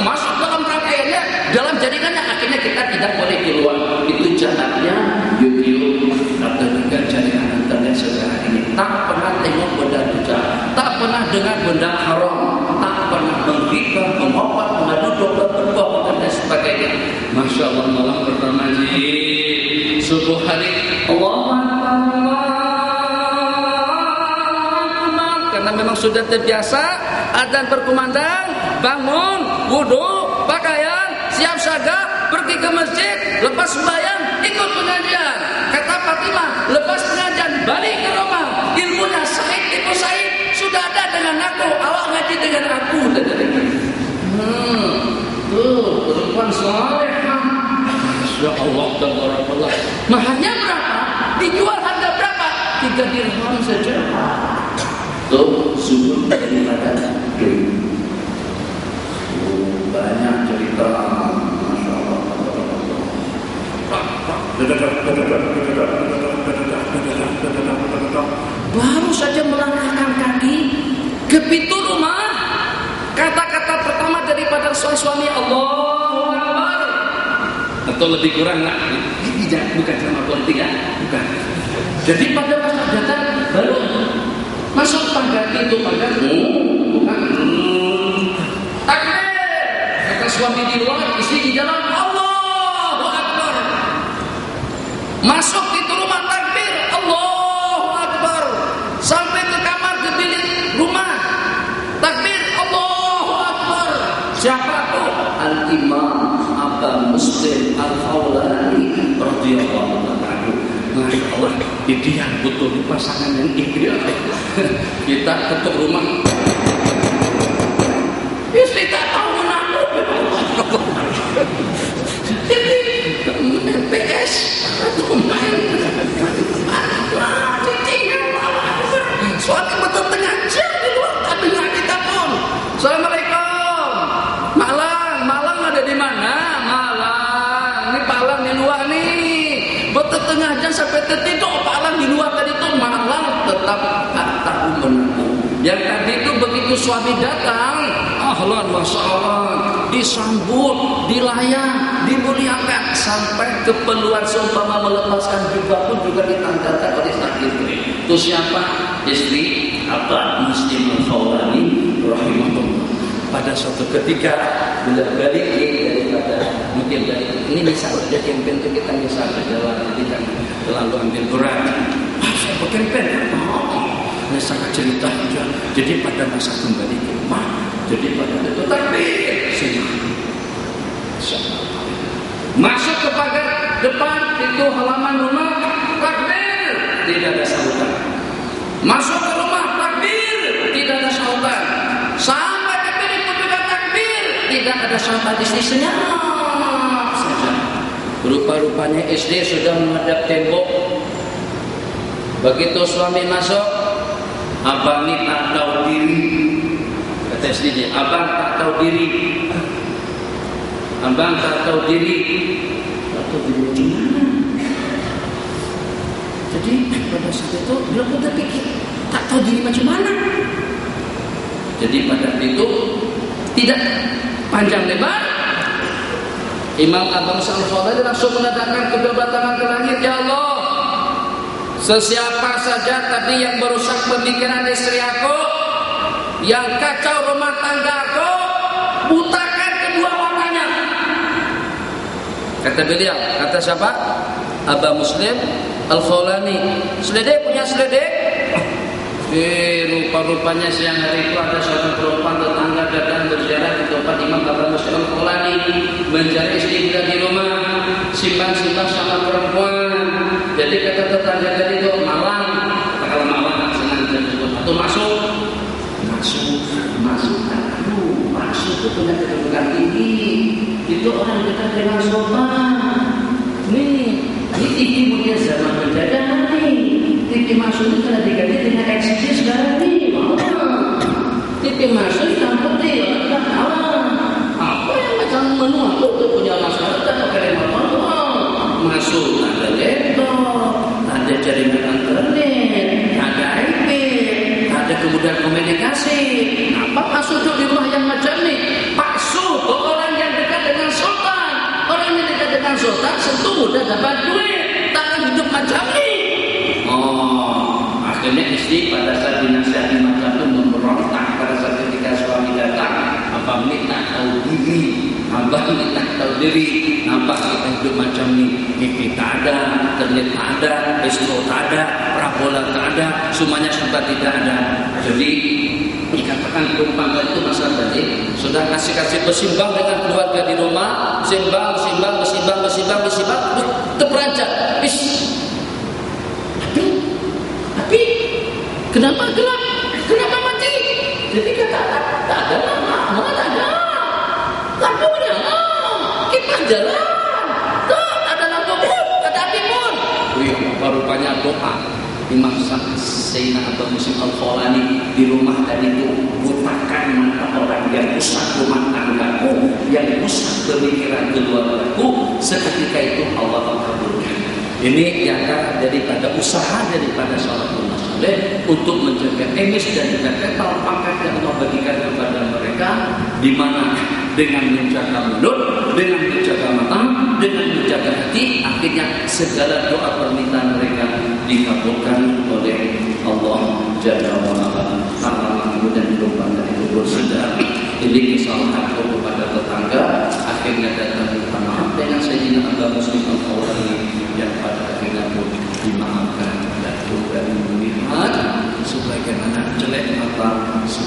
masuk dalam rangkaiannya, dalam jaringannya. Akhirnya kita tidak boleh keluar. Itu jahatnya YouTube atau juga jaringan internet sekarang ini. Tak pernah tengok benda rujak, tak pernah dengar benda haram, tak pernah memfitnah, mengopat, mengadu domba, berbohong dan sebagainya. Masya Allah, malam pertama di subuh hari, Allah karena memang sudah terbiasa adzan berkumandang, bangun, wudu, pakaian, siap saga, pergi ke masjid, lepas sembahyang, ikut pengajian. Kata Fatimah, lepas pengajian balik ke rumah, ilmunya Said Ibu Said sudah ada dengan aku, awak ngaji dengan aku. Perempuan salehah. Masya Allah, tabarakallah. Mahalnya berapa? Dijual harga berapa? 3 dirham saja. Tuh sumber daripada duit. Banyak cerita, masya Allah. Baru saja melangkahkan kaki ke pintu rumah, kata-kata pertama daripada suami Allahu Akbar. Atau lebih kurang lah, tidak, bukan sama politik ya, bukan. Jadi pada masa datang baru masuk pagar itu, pagar bukan. Takbir, kata suami di luar, istri di dalam, Allahu Akbar. Masuk itu rumah takbir, Allahu Akbar. Sampai ke kamar, ke bilik rumah, takbir, Allahu Akbar. Siapa tuh? Al-Imam Aba Muslim Al-Khawlani radhiyallahu anhu. Masya Allah, ideal betul pasangan yang ideal. Kita ketuk rumah, istri tak tahu menakut. Jadi PS atau main suatu betul tengah jam di luar telinga kita pun. Assalamualaikum. Malang ada di mana? Malang. Ini Palang di luar nih. Betul tengah jam sampai tertidur. Palang di luar tadi itu Malang tetap tak tahu menunggu. Yang tadi itu begitu suami datang, ahlan wa sahlan, disambut, dilayan, dimuliakan sampai keperluan seumpama melepaskan jubah pun juga ditanggalkan oleh sang istri. Itu siapa? Istri Aba Muslim Al-Khawlani rahimahullah. Pada suatu ketika bila balik daripada mungkin dari ini bisa saja kempen itu kita bisa berjalan, jadi jangan terlalu ambil berat. Saya berkempen. Ini sangat cerita juga. Jadi pada masa kembali ke rumah, jadi pada itu takbir masuk ke pagar depan itu halaman rumah, takbir, tidak ada sahutan. Masuk ke rumah, takbir, tidak ada sahutan. Sampai ke bilik juga takbir, tidak ada sahutan. Istri senyap saja. Rupa-rupanya istri sudah menghadap tembok. Begitu suami masuk, abang ini tak tahu diri. Kata istri, abang tak tahu diri. Abang tak tahu diri. Tak tahu diri macam mana? Jadi pada saat itu dia pun terpikir, tak tahu diri macam mana. Jadi pada itu tidak panjang lebar, Imam Aba Muslim Al-Khawlani langsung menadahkan kedua tangan ke langit, ya Allah, sesiapa saja tadi yang merusak pemikiran istri aku, yang kacau rumah tangga aku, butakan kedua matanya. Kata beliau, kata siapa? Aba Muslim Al-Khawlani. Seledek, punya seledek. Rupa-rupanya siang hari itu ada seorang perempuan tetangga datang berziarah di tempat Imam Aba Muslim Al-Khawlani, mencari istri di rumah, simpan-simpan sama perempuan. Jadi kata tetangga tadi itu malam, kalau malam senang disebut atau masuk, masuk itu punya kedudukan tinggi. Itu orang dekat dengan sopan. Nih, ini TV punya zaman mendadak nih. TV masuk itu sudah diganti dengan XD sekarang nih. TV masuk campur deh, orang kalah. Apa yang macam menu aku tuh punya masalah dan pakai manual. Masuk ada laptop, ada jaringan internet, ada IP, ada kemudahan komunikasi. Apa masuk di rumah yang macam ni? Masuk orang yang dekat dengan sultan. Orang yang dekat dengan sultan tentu mudah dapat duit. Takkan hidup macam ni. Akhirnya istri pada saat dinasihati macam itu memberontak. Pada saat ketika suami datang, abang ni tak tahu diri, abang ni tak tahu diri. Nampak kita hidup macam ni, TV tak ada, internet tak ada, Facebook tak ada, parabola tak ada, semuanya serba tidak ada. Jadi dikatakan perumpamaan itu masalah tadi sudah kasih bersimbang dengan keluarga di rumah, simbang, terperanjat. Tapi kenapa gelap? Kenapa mati? Jadi kata tak ada lama, tak ada. Lampu nyala, kipas jalan. Tak ada lampu pun, tak ada api pun. Rupanya doa Imam Sayyidina Aba Muslim Al-Khawlani di rumah tadi itu, butakan mata orang yang rusak rumah tanggaku, yang rusak pemikiran keluargaku. Seketika itu Allah kabulkan. Ini yang daripada usaha daripada seorang muslim untuk menjaga emis dan menjaga pangkat yang Allah bagikan kepada mereka, di mana dengan menjaga mulut, dengan menjaga mata, dengan menjaga hati, akhirnya segala doa permintaan mereka dikabulkan oleh Allah Jalla wa'ala. Kemudian perumpamaan itu bersedar, ini kesalahan kepada tetangga, akhirnya datang minta maaf dengan Sayyidina Aba Muslim Al-Khawlani yang pada akhirnya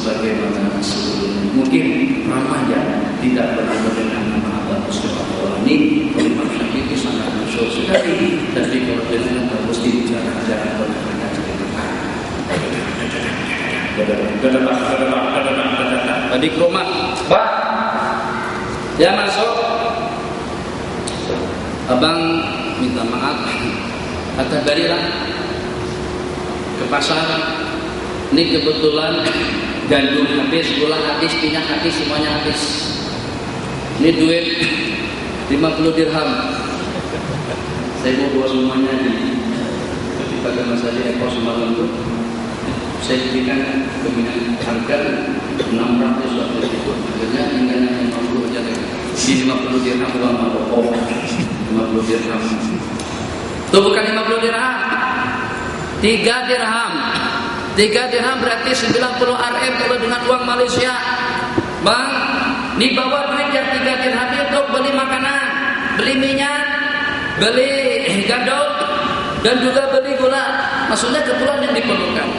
sebagaimana sebelumnya. Mungkin ramahnya tidak pernah mendengar nama Abah Mustafa ini, oleh Imam itu sangat masyhur sekali. Tapi kalau dengan mesti jarang-jarang pernah cerita. Tadi ke rumah, Pak, ya masuk. Abang minta maaf, kata barilah ke pasar. Ini kebetulan gandum habis, gula habis, minyak habis, semuanya habis. Ini duit 50 dirham. Saya mau bawa semuanya pada masa di Eko semalam itu. Saya berikan keminang harga 600 waktu itu. Akhirnya tinggal 50 aja deh. Di 50 dirham uang apa? 50 dirham. Itu bukan 50 dirham. 3 dirham. 3 dirham berarti 90 RM kalau dengan uang Malaysia. Bang, ini bawa duit yang 3 dirham itu beli makanan, beli minyak, beli gandum, dan juga beli gula. Maksudnya keperluan yang diperlukan.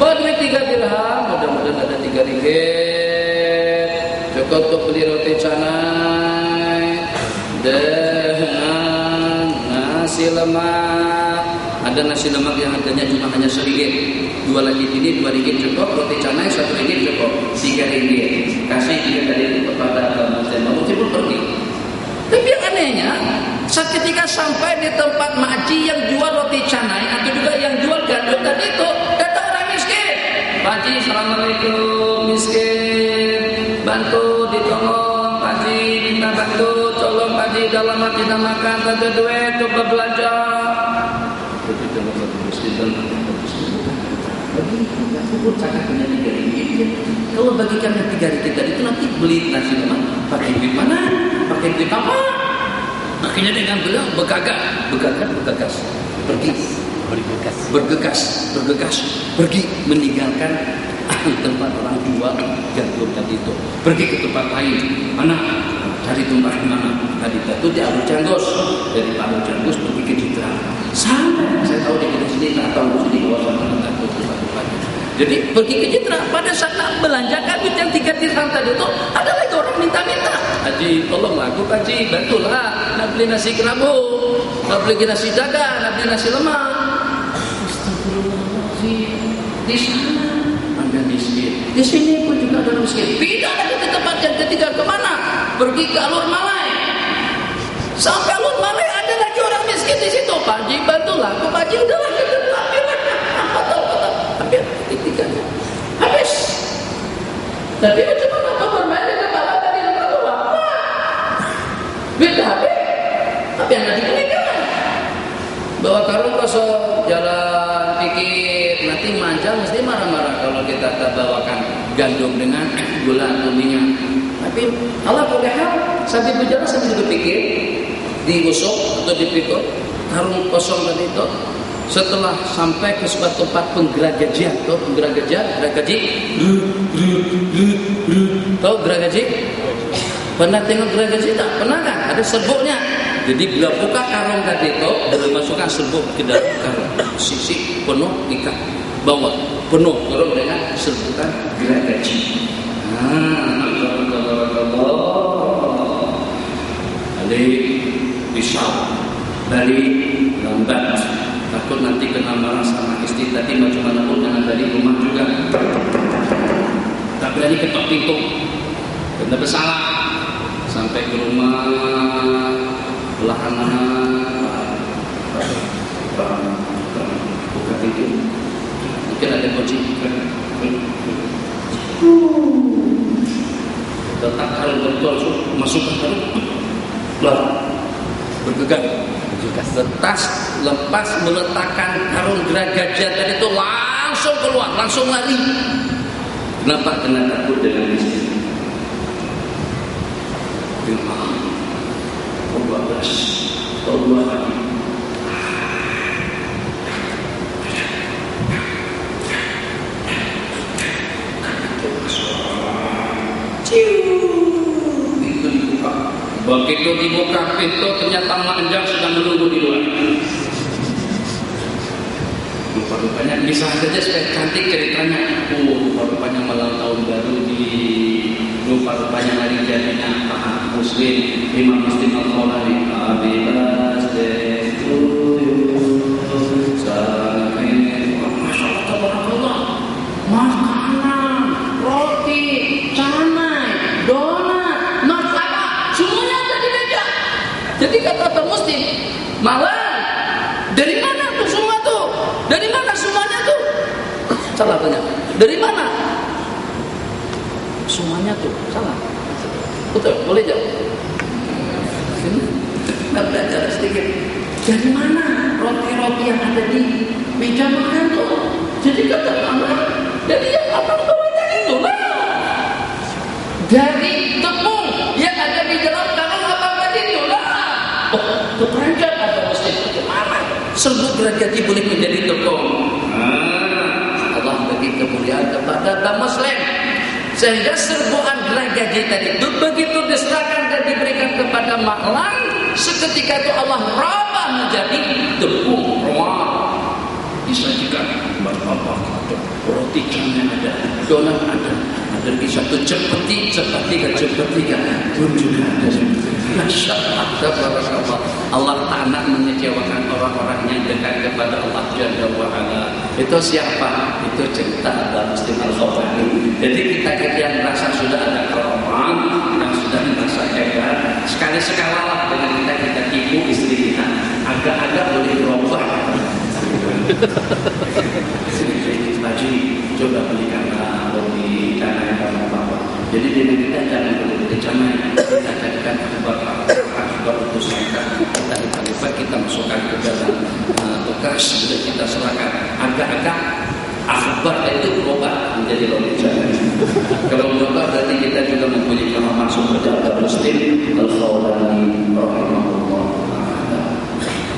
Bawa duit 3 dirham, mudah-mudahan ada 3 ringgit. Cukup untuk beli roti canai dengan nasi lemak. Ada nasi lemak yang harganya cuma hanya RM1. 2 lagi ini 2 ringgit cukup, roti canai 1 ringgit cukup, 3 ringgit. Kasih dia tadi itu kepada Abang Mustafa pun pergi. Tapi yang anehnya, saat ketika sampai di tempat makji yang jual roti canai atau juga yang jual gandum tadi itu, datang orang miskin. Pakji, assalamualaikum, miskin, bantu ditolong, Pakji minta bantu, tolong Pakji dalam hati dan makan, ada duit untuk berbelanja. Tapi dalam satu muslim dan bagi aku cakap punya 3 ringgit. Kalau bagikan yang 3 ringgit tadi itu nanti beli nasi lemak pakai duit mana? Pakai duit apa? Akhirnya dengan beliau bergegas, pergi meninggalkan tempat orang jual gandum tadi itu, pergi ke tempat lain. Mana? Cari tempat mana? Tadi itu di Abu Janggus, dari Abu Janggus pergi ke Citra. Sampai saya tahu di sini, tak tahu di sini kawasan mana tak tahu tempat-tempatnya. Jadi pergi ke Citra. Pada saat nak belanjakan duit yang 3 dirham tadi itu, ada lagi orang minta-minta. Haji, tolonglah aku Haji, bantulah. Nak beli nasi kerabu, nak beli nasi dagang, nak beli nasi lemak. Astagfirullahaladzim. Di sana ada miskin, di sini pun juga ada miskin. Pindah lagi ke tempat yang ketiga, kemana? Pergi ke Alur Malai. Sampai Alur Malai ada lagi orang miskin di situ. Pak Haji, bantulah aku Pak Haji, udahlah kita tapi ketiganya habis. Tapi macam mana kau bermain dengan kepala dari rumah tua? Beda habis. Tapi yang nanti meninggal. Bawa karung kosong, jalan dikit, nanti manja mesti marah-marah kalau kita tak bawakan gandum dengan gula atau minyak. Tapi Allah boleh hal sambil berjalan sambil berpikir, digosok atau dipikul karung kosong tadi itu. Setelah sampai ke sebuah tempat penggeragajian, tahu geragaji? Tahu geragaji? Pernah tengok geragaji tak? Pernah kan? Ada serbuknya. Jadi bila buka karung tadi itu, boleh masukkan serbuk ke dalam karung. Sisi penuh ikat bawah, penuh karung dengan serbukan geragaji. Balik pisau, balik lambat. Takut nanti kena marah sama istri tadi, macam mana pun jangan dari rumah juga. Tak berani ketok pintu, kena bersalah. Sampai ke rumah, belahan buka pintu. Mungkin ada kunci. Letak karung betul, masukkan karung, bergegas. Lepas meletakkan karung geragajian tadi itu langsung keluar, langsung lari. Kenapa? Kena takut dengan istri. Allah begitu dibuka pintu, ternyata Mak Enjang sedang menunggu di luar. Rupa-rupanya bisa saja supaya cantik ceritanya. Rupa-rupanya malam tahun Muslim, Imam Muslim Al-Khawlani, Happy birthday to you. Masya Allah, tabarakallah. Makanan, roti, canai, donat, martabak, semuanya ada di meja. Jadi kata Muslim, malah dari mana tuh semua tuh? Dari mana semuanya tuh? Salah tanya. Dari mana? Semuanya tuh salah. Betul, boleh jawab. Kita belajar sedikit. Dari mana roti-roti yang ada di meja makan tuh? Jadi kata Allah, dari yang abang bawa tadi itu lah. Dari tepung yang ada di dalam tangan abang tadi itu lah. Oh, derajat atau mesti bagaimana? Seluruh derajat boleh menjadi tepung. Allah bagi kemuliaan kepada kaum muslim. Sehingga serbuan gergaji tadi itu begitu diserahkan dan diberikan kepada maklam, seketika itu Allah rubah menjadi tepung. Disajikan martabak ada, roti canai ada, donat ada lagi satu cepeti pun juga ada. Masya Allah, Allah tak nak mengecewakan orang-orang yang dekat kepada Allah Jalla wa Ala. Itu siapa? Itu cerita Abah Muslim Al-Khawlani. Jadi kita yang merasa sudah ada keramat, yang sudah merasa hebat, sekali-sekala dengan kita tipu istri kita, agak-agak boleh berubah. Haji, coba belikan roti canai sama apa. Jadi dengan kita jangan beli canai, kita jadikan akbar untuk serahkan, kita lipat-lipat, kita masukkan ke dalam bekas, sudah kita serahkan. Agak-agak akbar itu berubah menjadi roti canai. Kalau berubah berarti kita juga mempunyai keramat seperti Abah Muslim Al-Khawlani rahimahullah.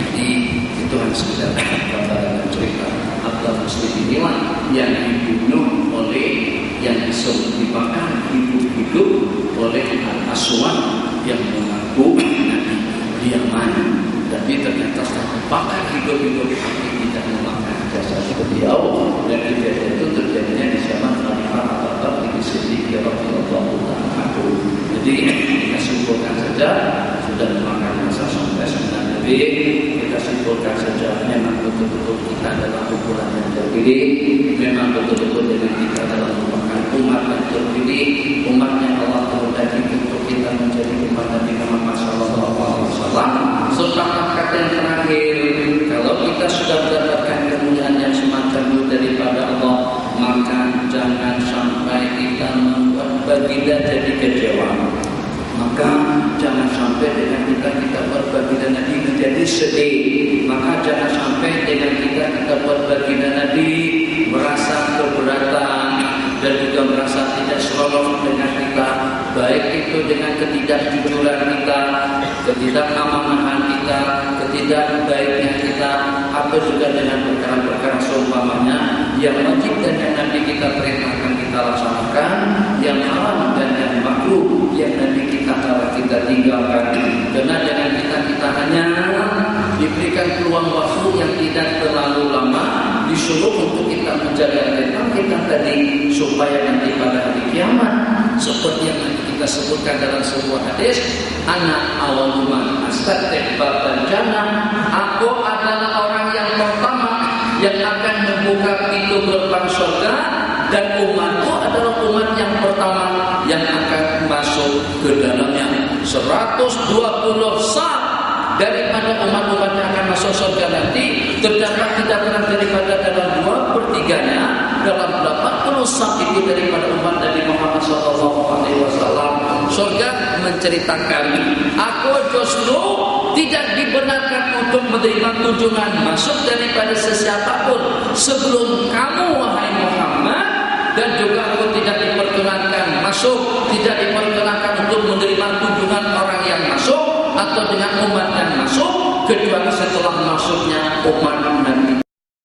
Jadi itu harus kita gambaran cerita. Abah Muslim inilah yang dibunuh oleh, yang dibakar hidup-hidup oleh Al-Aswad yang mengaku Nabi di Yaman. Tapi ternyata setelah dibakar hidup-hidup tapi tidak memakan jasa beliau, dan kejadian itu terjadinya di zaman Khalifah Abu Bakar As-Siddiq radhiyallahu anhu. Jadi kita simpulkan saja, sudah memakan jasa sampai 9 Nabi. Kita simpulkan saja, memang betul-betul kita adalah kumpulan yang terpilih, memang betul-betul dengan kita adalah merupakan umat yang terpilih, umatnya Allah terlebih untuk kita menjadi umat Nabi Muhammad SAW. Sepakat kata yang terakhir, kalau kita sudah mendapatkan kemuliaan yang semacam itu daripada Allah, maka jangan sampai kita membuat baginda jadi kecewa. Maka jangan sampai dengan kita buat baginda Nabi menjadi sedih. Maka jangan sampai dengan kita buat baginda Nabi merasa keberatan dan juga merasa tidak selaras dengan kita, baik itu dengan ketidakjujuran kita, ketidakamanan kita, ketidakbaiknya kita, atau juga dengan perkara-perkara seumpamanya yang wajib dan yang Nabi kita perintahkan kita laksanakan, yang haram dan yang makruh yang Nabi kita tinggalkan. Karena dengan kita hanya diberikan peluang waktu yang tidak terlalu lama, disuruh untuk kita menjaga tentang kita tadi, supaya nanti pada hari kiamat seperti yang nanti kita sebutkan dalam sebuah hadis, ana awaluman astaqbil baban jannah, aku adalah orang yang pertama yang akan membuka pintu gerbang surga, dan umatku adalah umat yang pertama yang akan masuk ke dalamnya. 120 saf daripada umat-umat yang akan masuk surga nanti terdapat tidak kurang daripada dalam 2/3-nya, dalam 80 saf itu daripada umat Nabi Muhammad SAW. Surga menceritakan, aku justru tidak dibenarkan untuk menerima kunjungan masuk daripada sesiapapun sebelum kamu, wahai Muhammad, dan juga aku tidak diperkenankan masuk, tidak diperkenankan untuk menerima kunjungan orang yang masuk atau dengan umat yang masuk kecuali setelah masuknya umat Nabi